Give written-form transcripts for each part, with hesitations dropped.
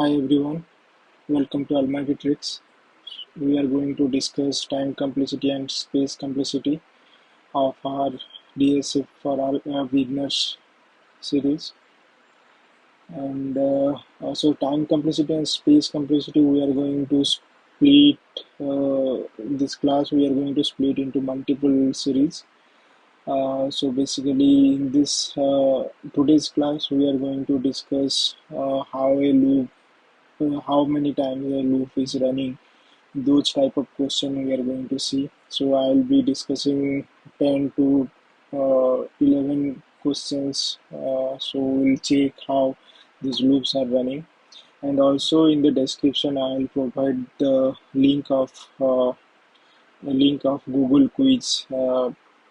Hi everyone, welcome to Almighty Tricks. We are going to discuss time complexity and space complexity of our DSF for our beginners series. And also time complexity and space complexity, we are going to split this class. We are going to split into multiple series. So basically, in this today's class, we are going to discuss how many times a loop is running, those type of question we are going to see. So I'll be discussing 10 to 11 questions. So we'll check how these loops are running, and also in the description I'll provide the link of Google quiz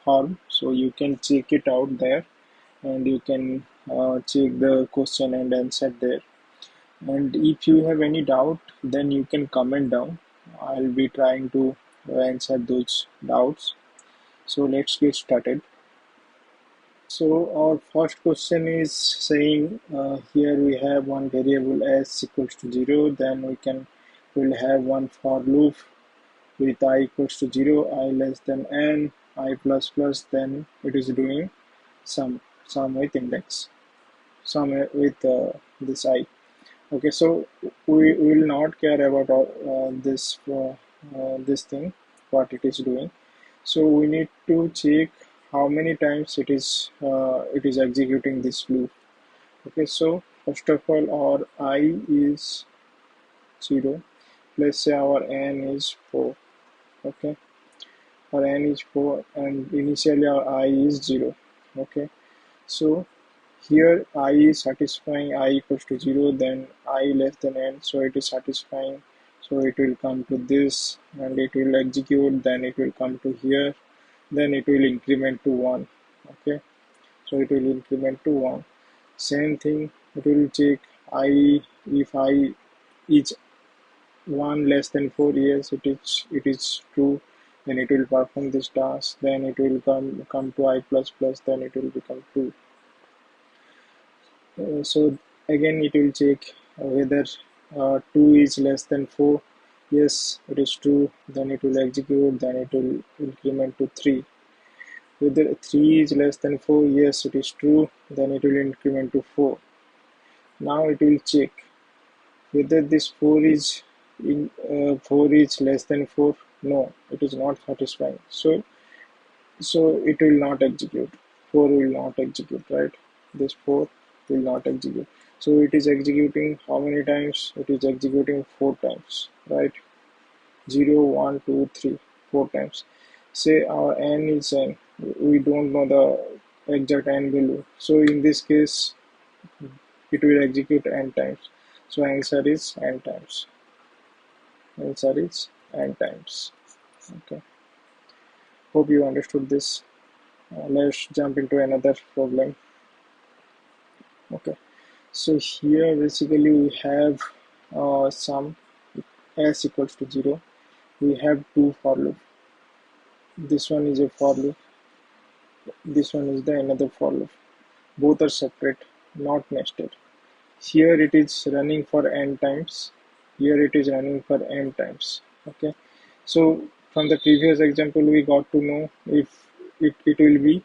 form, so you can check it out there, and you can check the question and answer there. And if you have any doubt, then you can comment down. I'll be trying to answer those doubts. So let's get started. So our first question is saying here we have one variable s equals to 0. Then we'll have one for loop with I equals to 0, I less than n, I plus plus. Then it is doing sum with index, sum with this I. Okay, so we will not care about this thing, what it is doing. So we need to check how many times it is executing this loop. Okay, so first of all, our I is 0. Let's say our n is 4. Okay, our n is 4, and initially our I is 0. Okay, so here I is satisfying I equals to 0, then I less than n, so it is satisfying. So it will come to this and it will execute, then it will come to here, then it will increment to 1. Okay, so it will increment to 1. Same thing, it will check I, if I is 1 less than 4, yes, it is true, then it will perform this task, then it will come to I plus plus, then it will become true. So again it will check whether 2 is less than 4, yes, it is true, then it will execute, then it will increment to 3. Whether 3 is less than 4, yes, it is true, then it will increment to 4. Now it will check whether this 4 is less than 4. No, it is not satisfying, so it will not execute. 4 will not execute, right? This 4 will not execute. So it is executing how many times? It is executing 4 times, right? 0, 1, 2, 3, 4 times. Say our n is n. We don't know the exact n value. So in this case, it will execute n times. So answer is n times. Answer is n times. Okay. Hope you understood this. Let's jump into another problem. Okay, so here basically we have sum s equals to 0. We have two for loop. This one is a for loop, this one is the another for loop. Both are separate, not nested. Here it is running for n times, here it is running for m times. Okay, so from the previous example we got to know if it will be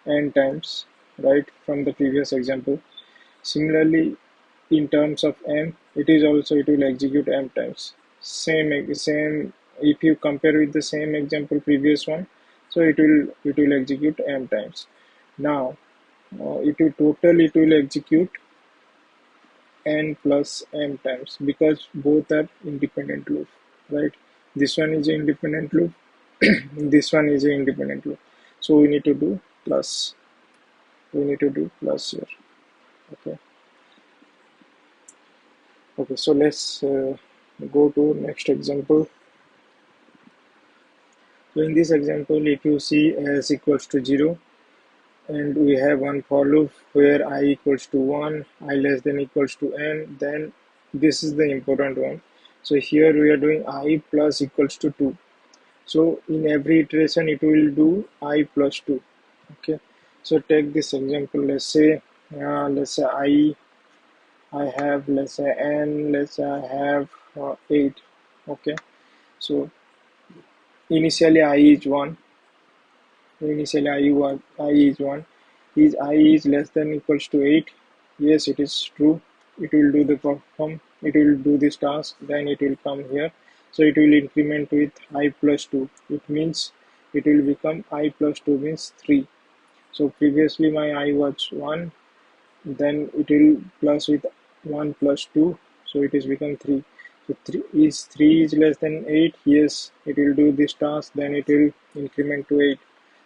n times, right, from the previous example. Similarly, in terms of m, it will execute m times. Same. If you compare with the same example, previous one, so it will execute m times. Now, it will execute n plus m times, because both are independent loop, right? This one is an independent loop. This one is an independent loop. So we need to do plus. We need to do plus here. Okay. Okay, so let's go to next example. So in this example, if you see s equals to 0, and we have one for loop where I equals to 1, I less than equals to n, then this is the important one. So here we are doing I plus equals to 2. So in every iteration it will do I plus 2. Okay, so take this example. Let's say I have, let's say n, let's say I have 8. Okay, so initially I is 1. Initially I is 1. Is I is less than equals to 8? Yes, it is true. It will do the perform. It will do this task. Then it will come here. So it will increment with I plus 2. It means it will become I plus 2 means 3. So previously my I was 1. Then it will plus with 1 plus 2. So it is become 3. So 3 is less than 8. Yes, it will do this task. Then it will increment to 8.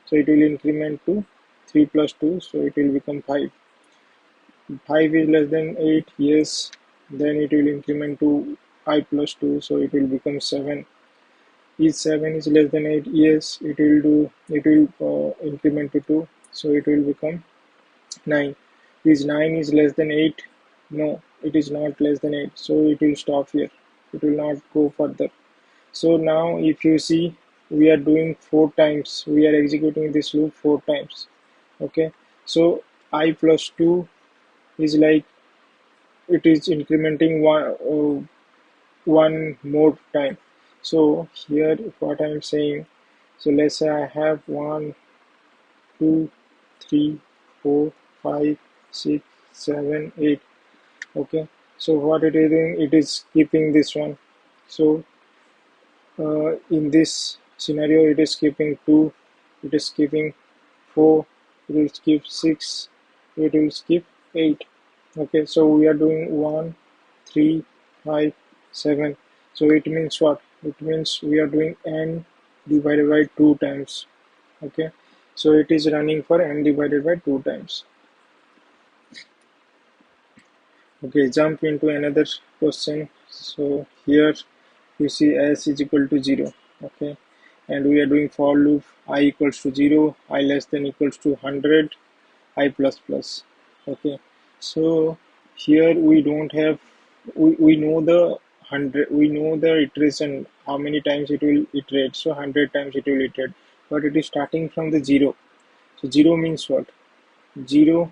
So it will increment to 3 plus 2. So it will become 5. 5 is less than 8. Yes, then it will increment to I plus 2. So it will become 7. Is 7 is less than 8? Yes, it will increment to 2. So it will become 9. Is 9 is less than 8? No, it is not less than 8. So it will stop here. It will not go further. So now if you see, we are doing 4 times. We are executing this loop 4 times. Okay. So I plus 2 is like it is incrementing one more time. So here what I am saying, so let's say I have 1, 2, 3, 4, 5, 6, 7, 8. Okay, so what it is doing, it is keeping this one. So in this scenario it is keeping 2, it is keeping 4, it will skip 6, it will skip 8. Okay, so we are doing 1, 3, 5, 7. So it means what? It means we are doing n divided by 2 times. Okay, so it is running for n divided by 2 times. Okay, jump into another question. So here you see s is equal to 0. Okay, and we are doing for loop I equals to 0, I less than equals to 100, I plus plus. Okay, so here we don't have, we know the 100, we know the iteration, how many times it will iterate. So 100 times it will iterate, but it is starting from the 0. So 0 means what? 0,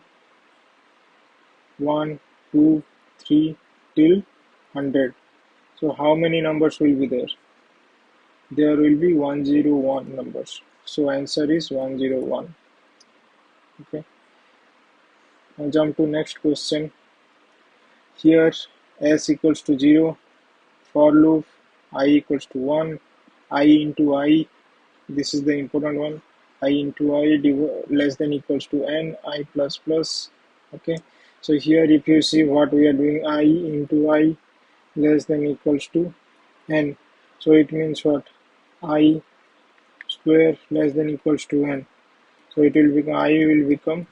1, 2, 3 till 100. So how many numbers will be there? There will be 101 numbers. So answer is 101. Okay. Now jump to next question. Here s equals to 0. For loop I equals to 1. I into I. This is the important one. I into I less than equals to n. I plus plus. Okay. So here if you see what we are doing, I into I less than equals to n. So it means what? I square less than equals to n. So it will become, I will become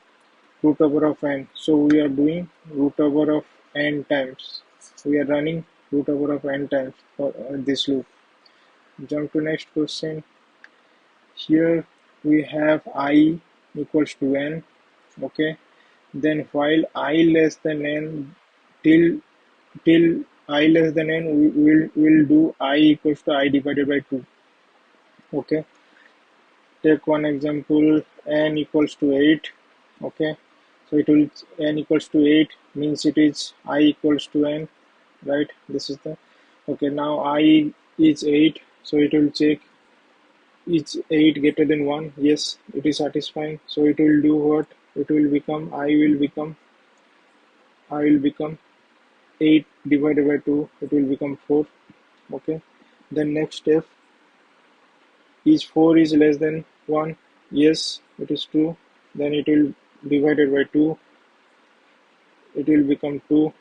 root over of n. So we are doing root over of n times. We are running root over of n times for this loop. Jump to next question. Here we have I equals to n. Okay. Then while I less than n, till I less than n, we will do I equals to I divided by 2. Okay. Take one example, n equals to 8. Okay, so it will, n equals to 8 means it is I equals to n, right? This is the, okay, now I is 8, so it will check is 8 greater than 1. Yes, it is satisfying. So it will do what? It will become, I will become 8 divided by 2, it will become 4. Okay, then next step is 4 is less than 1. Yes, it is true. Then it will divided by 2, it will become 2.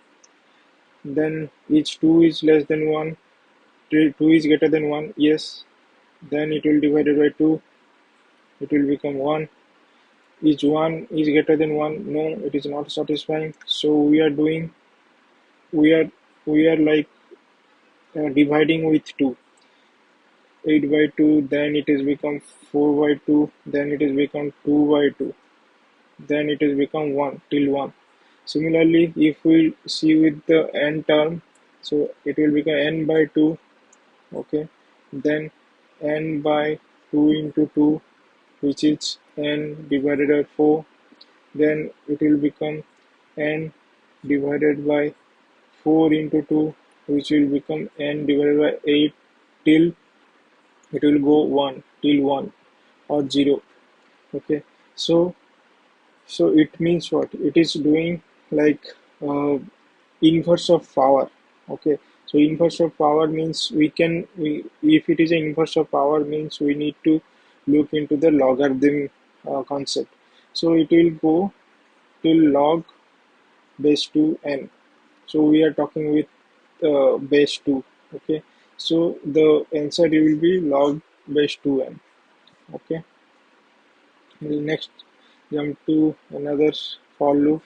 Then each 2 is less than 1, 2 is greater than 1. Yes, then it will divided by 2, it will become 1. Each 1 is greater than 1. No, it is not satisfying. So we are doing, we are like dividing with 2. 8 by 2, then it is become 4 by 2, then it is become 2 by 2, then it is become 1 till 1. Similarly, if we see with the n term, so it will become n by 2. Okay, then n by 2 into 2, which is n divided by 4. Then it will become n divided by 4 into 2, which will become n divided by 8 till it will go 1 till 1 or 0. Okay, so it means what it is doing, like uh, inverse of power. Okay, so inverse of power means we if it is an inverse of power means we need to look into the logarithm concept. So it will go till log base 2 n. So we are talking with base 2. Okay, so the answer will be log base 2n. Okay, we'll next jump to another for loop.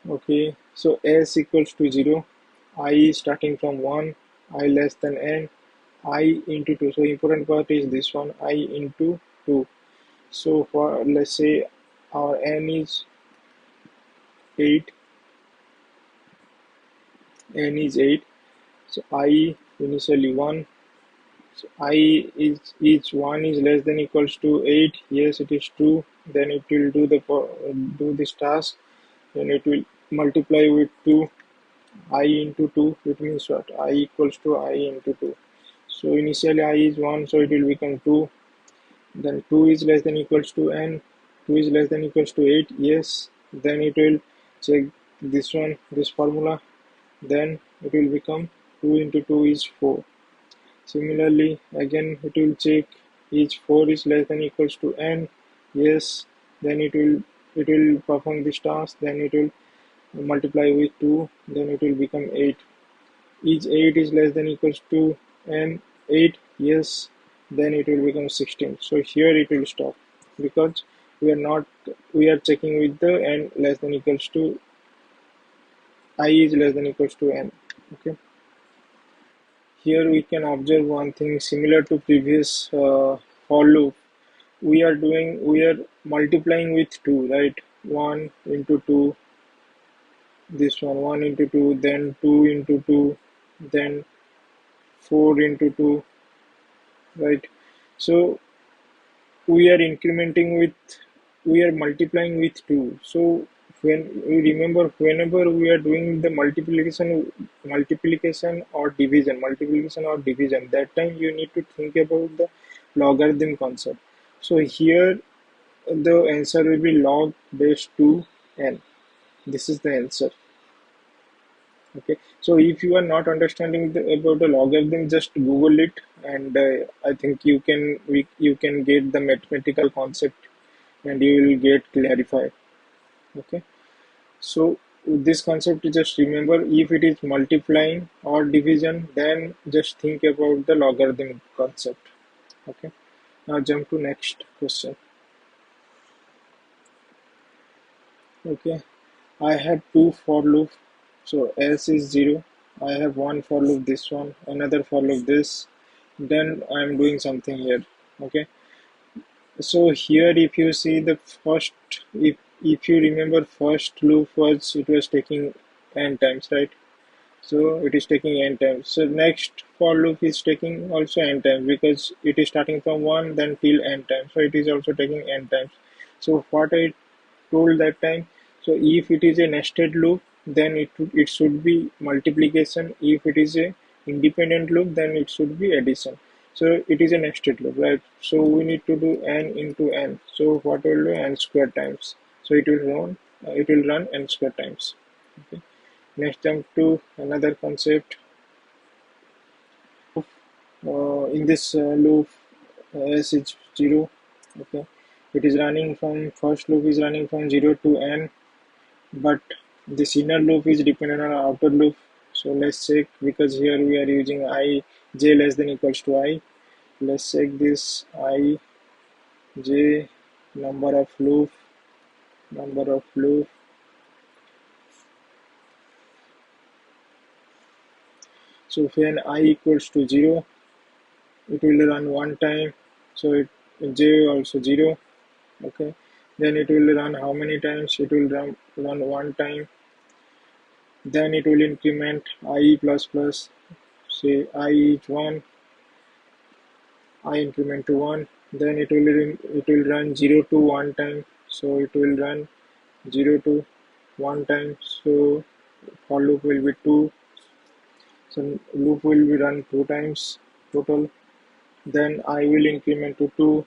Okay, so s equals to 0, I starting from 1, I less than n, I into 2. So important part is this one, I into 2. So for, let's say our n is 8, n is 8. So I initially 1. So I is 1 is less than equals to 8. Yes, it is true. Then it will do this task. Then it will multiply with 2. I into 2, it means what? I equals to I into 2. So initially I is 1, so it will become 2. Then 2 is less than equals to n. 2 is less than equals to 8. Yes. Then it will check this one, this formula. Then it will become 2 into 2 is 4. Similarly, again it will check each 4 is less than equals to n. Yes. Then it will perform this task. Then it will multiply with 2. Then it will become 8. Each 8 is less than equals to n 8. Yes, then it will become 16. So here it will stop because we are checking with the n less than equals to I is less than equals to n. Okay, here we can observe one thing similar to previous for loop. We are multiplying with 2, right? 1 into 2, this one into 2, then 2 into 2, then 4 into 2, right? So we are multiplying with 2. So when we remember, whenever we are doing the multiplication or division, that time you need to think about the logarithm concept. So here the answer will be log base 2 n. This is the answer. Okay, so if you are not understanding about the logarithm, just Google it, and I think you can get the mathematical concept, and you will get clarified. Okay, so this concept, just remember, if it is multiplying or division, then just think about the logarithm concept. Okay, now jump to next question. Okay, I had two for loop. So S is 0. I have one for loop this one, another for loop this. Then I'm doing something here. Okay. So here if you see the first, if you remember, first loop was, it was taking n times, right? So it is taking n times. So next for loop is taking also n times because it is starting from 1 then till n times. So it is also taking n times. So what I told that time, so if it is a nested loop, then it should be multiplication. If it is a independent loop, then it should be addition. So it is a nested loop, right? So we need to do n into n. So what will do? N square times. So it will run n square times. Okay. Next jump to another concept. In this loop, s is 0. Okay, it is running from, first loop is running from 0 to n, but this inner loop is dependent on outer loop. So let's check, because here we are using I j less than equals to I. Let's check this I j number of loop. So when I equals to 0, it will run one time. So j also 0. Okay, then it will run how many times? It will run one time. Then it will increment I plus plus. Say I is 1, I increment to 1. Then it will run 0 to 1 time. So it will run 0 to 1 time, so for loop will be 2, so loop will be run 2 times total. Then I will increment to 2,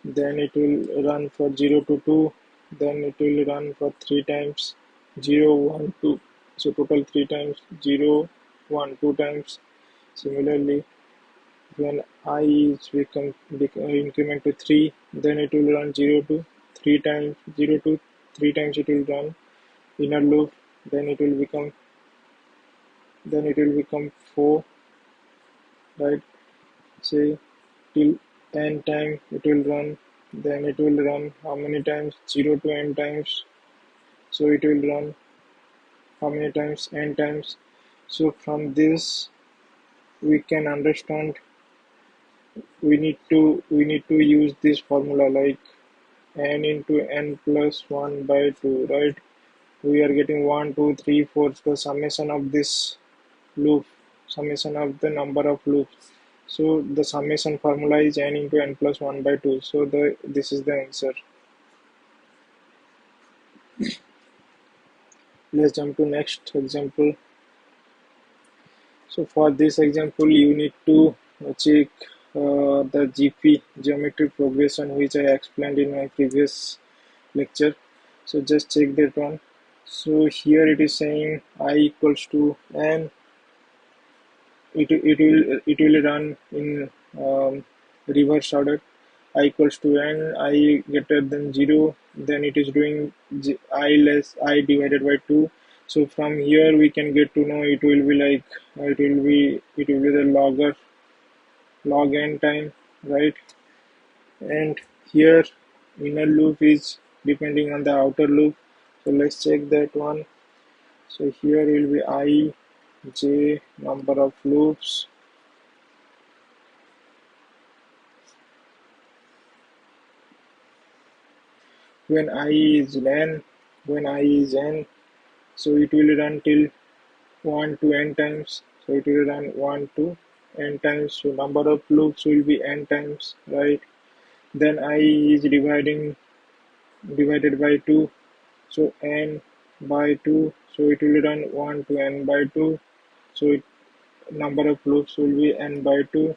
then it will run for 0 to 2, then it will run for 3 times 0 1 2, so total 3 times 0 1 2 times. Similarly, when I is increment to 3, then it will run 0 to 3 times 0 to 3 times it will run inner loop, then it will become 4, right? Say till n time it will run, then it will run how many times? 0 to n times, so it will run how many times? N times. So from this we can understand we need to use this formula like n into n plus 1 by 2, right? We are getting 1 2 3 4, the summation of this loop, summation of the number of loops. So the summation formula is n into n plus 1 by 2. So this is the answer. Let's jump to next example. So for this example, you need to check the GP, geometric progression, which I explained in my previous lecture. So just check that one. So here it is saying I equals to n. It will run in reverse order. I equals to n, I greater than 0, then it is doing I less I divided by 2. So from here we can get to know it will be like it will be the log n time, right? And here inner loop is depending on the outer loop. So let's check that one. So here will be I, j, number of loops. When I is n, so it will run till 1 to n times, so it will run 1 to n times, so number of loops will be n times, right? Then I is divided by 2, so n by 2, so it will run 1 to n by 2, so number of loops will be n by 2.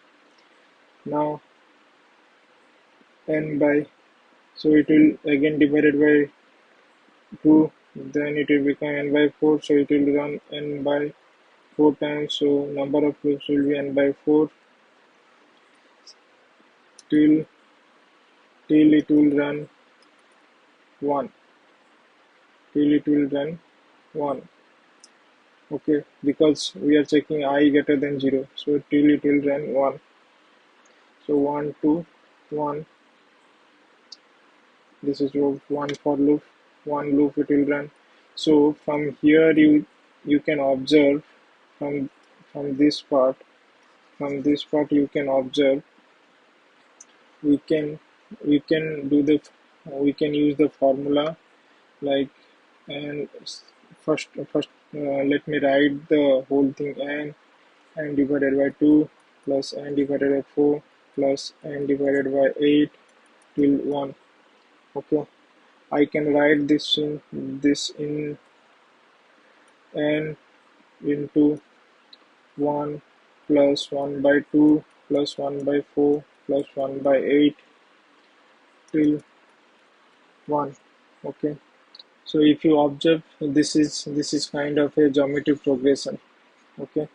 Now n by, so it will again divided by 2, then it will become n by 4, so it will run n by 4 times, so number of loops will be n by 4 till it will run 1, till it will run 1. Okay, because we are checking I greater than 0, so till it will run 1. So 1 to 1, this is 1 for loop, 1 loop it will run. So from here you can observe from this part, you can observe we can do the we can use the formula like, and first let me write the whole thing. N divided by 2 plus n divided by 4 plus n divided by 8 till 1. Okay, I can write this in n into 1 plus 1 by 2 plus 1 by 4 plus 1 by 8 till 1. Okay, so if you observe, this is kind of a geometric progression. Okay,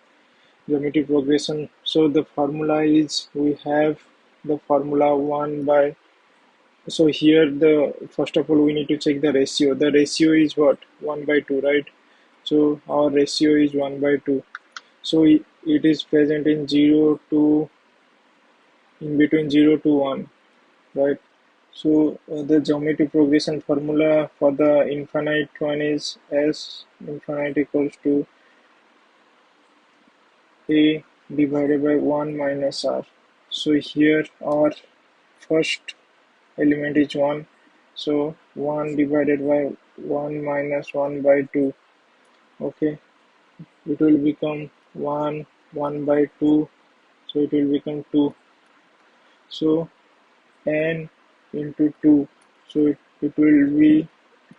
geometric progression. So the formula is, we have the formula 1 by, so here the first of all we need to check the ratio. The ratio is what? 1 by 2, right? So our ratio is 1 by 2. So it is present in 0 to, in between 0 to 1, right? So the geometric progression formula for the infinite one is S infinite equals to A divided by 1 minus R. So here our first element is 1. So 1 divided by 1 minus 1 by 2. Okay, it will become 1 by 2. So it will become 2. So n into 2. So it will be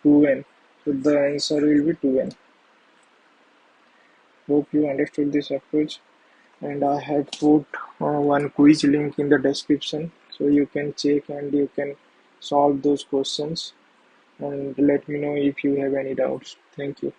2n. So the answer will be 2n. Hope you understood this approach. And I have put one quiz link in the description, so you can check and you can solve those questions, and let me know if you have any doubts. Thank you.